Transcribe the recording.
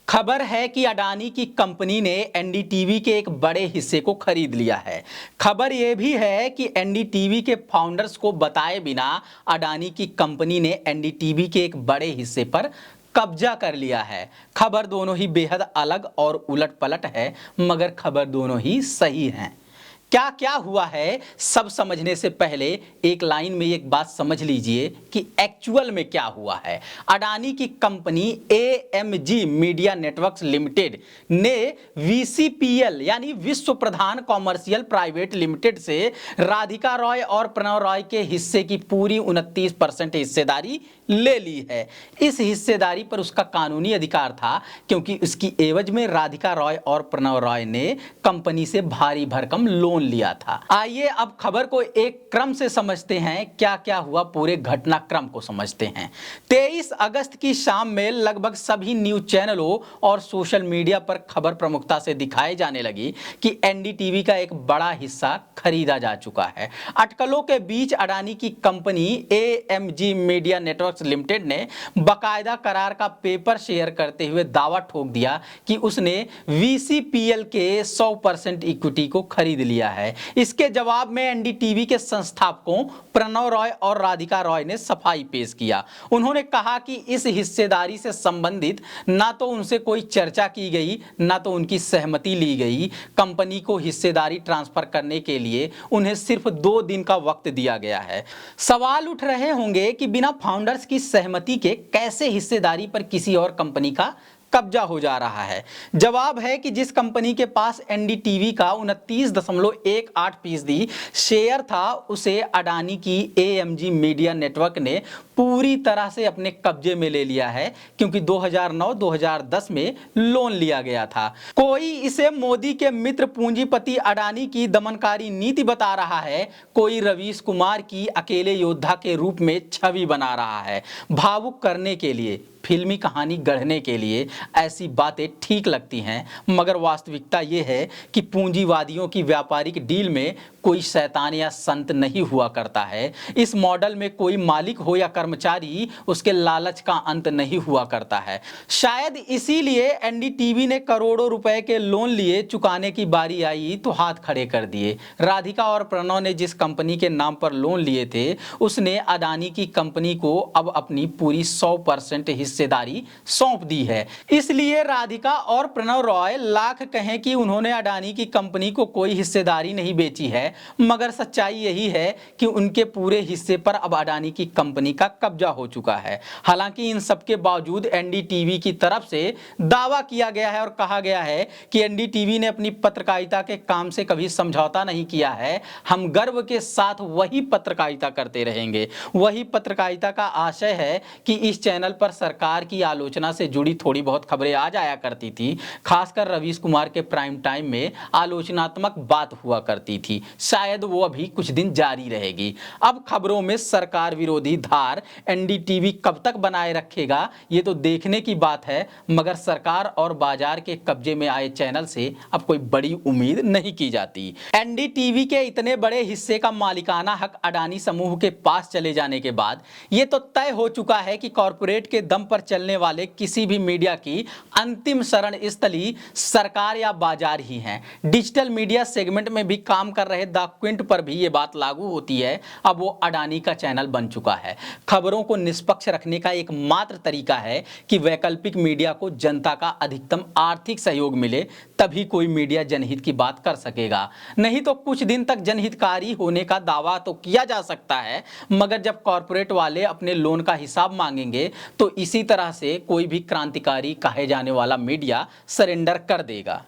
खबर है कि अडानी की कंपनी ने एनडीटीवी के एक बड़े हिस्से को खरीद लिया है। खबर यह भी है कि एनडीटीवी के फाउंडर्स को बताए बिना अडानी की कंपनी ने एनडीटीवी के एक बड़े हिस्से पर कब्जा कर लिया है। खबर दोनों ही बेहद अलग और उलट-पलट है, मगर खबर दोनों ही सही हैं। क्या क्या हुआ है, सब समझने से पहले एक लाइन में एक बात समझ लीजिए कि एक्चुअल में क्या हुआ है। अडानी की company AMG media networks limited ने वीसीपीएल यानी विश्व प्रधान कॉमर्शियल प्राइवेट लिमिटेड से राधिका रॉय और प्रणव रॉय के हिस्से की पूरी 29% हिस्सेदारी ले ली है। इस हिस्सेदारी पर उसका कानूनी अधिकार था, क्योंकि उसकी एवज में राधिका रॉय और प्रणव रॉय ने कंपनी से भारी भरकम लोन लिया था। आइए अब खबर को एक क्रम से समझते हैं। क्या क्या हुआ, पूरे घटनाक्रम को समझते हैं। 23 अगस्त की शाम में लगभग सभी न्यूज चैनलों और सोशल मीडिया पर खबर प्रमुखता से दिखाई जाने लगी कि एनडीटीवी का एक बड़ा हिस्सा खरीदा जा चुका है। अटकलों के बीच अडानी की company AMG media networks limited ने बाकायदा करार का पेपर शेयर करते हुए दावा ठोक दिया कि उसने वीसीपीएल के 100% इक्विटी को खरीद लिया है। इसके जवाब में एनडीटीवी के संस्थापकों प्रणव रॉय और राधिका रॉय ने सफाई पेश किया। उन्होंने कहा कि इस हिस्सेदारी से संबंधित ना तो उनसे कोई चर्चा की गई, ना तो उनकी सहमति ली गई। कंपनी को हिस्सेदारी ट्रांसफर करने के लिए उन्हें सिर्फ 2 दिन का वक्त दिया गया है। सवाल उठ रहे होंगे कि बिना फाउंडर्स की सहमति के कैसे हिस्सेदारी पर किसी और कंपनी का कब्जा हो जा रहा है। जवाब है कि जिस कंपनी के पास एनडीटीवी का 29.18% शेयर था, उसे अडानी की एएमजी मीडिया नेटवर्क ने पूरी तरह से अपने कब्जे में ले लिया है, क्योंकि 2009-2010 में लोन लिया गया था। कोई इसे मोदी के मित्र पूंजीपति अडानी की दमनकारी नीति बता रहा है, कोई रवीश कुमार की अकेले योद्धा के रूप में छवि बना रहा है। भावुक करने के लिए, फिल्मी कहानी गढ़ने के लिए ऐसी बातें ठीक लगती हैं, मगर वास्तविकता यह है कि पूंजीवादियों की व्यापारिक डील में कोई शैतान या संत नहीं हुआ करता है। इस मॉडल में कोई मालिक हो या कर्मचारी, उसके लालच का अंत नहीं हुआ करता है। शायद इसीलिए एनडीटीवी ने करोड़ों रुपए के लोन लिए, चुकाने की बारी आई तो हाथ खड़े कर दिए। राधिका और प्रणव ने जिस कंपनी के नाम पर लोन लिए थे, उसने अडानी की कंपनी को अब अपनी पूरी 100% हिस्सेदारी सौंप दी है। इसलिए राधिका और प्रणव रॉय लाख कहें कि उन्होंने अडानी की कंपनी को कोई हिस्सेदारी नहीं बेची है, मगर सच्चाई यही है कि उनके पूरे हिस्से पर अब अडानी की कंपनी का कब्जा हो चुका है। हालांकि इन सबके बावजूद एनडीटीवी की तरफ से दावा किया गया है और कहा गया है कि एनडीटीवी ने अपनी पत्रकारिता के काम से कभी समझौता नहीं किया है। हम गर्व के साथ वही पत्रकारिता करते रहेंगे। वही पत्रकारिता का आशय है कि इस चैनल पर सरकार की आलोचना से जुड़ी थोड़ी बहुत खबरें आ जाया करती थी, खासकर रवीश कुमार के प्राइम टाइम में आलोचनात्मक बात हुआ करती थी। शायद वो अभी कुछ दिन जारी रहेगी। अब खबरों में सरकार विरोधी धार एनडीटीवी कब तक बनाए रखेगा, ये तो देखने की बात है, मगर सरकार और बाजार के कब्जे में आए चैनल से अब कोई बड़ी उम्मीद नहीं की जाती। एनडीटीवी के इतने बड़े हिस्से का मालिकाना हक अडानी समूह के पास चले जाने के बाद ये तो तय हो चुका है कि कॉरपोरेट के दम पर चलने वाले किसी भी मीडिया की अंतिम शरण स्थली सरकार या बाजार ही है। डिजिटल मीडिया सेगमेंट में भी काम कर रहे द क्विंट पर भी ये बात लागू होती है। अब वो अडानी का चैनल बन चुका है। खबरों को निष्पक्ष रखने का एकमात्र तरीका है कि वैकल्पिक मीडिया को जनता का अधिकतम आर्थिक सहयोग मिले, तभी कोई मीडिया जनहित की बात कर सकेगा। नहीं तो कुछ दिन तक जनहितकारी होने का दावा तो किया जा सकता है, मगर जब कॉरपोरेट वाले अपने लोन का हिसाब मांगेंगे तो इसी तरह से कोई भी क्रांतिकारी कहे जाने वाला मीडिया सरेंडर कर देगा।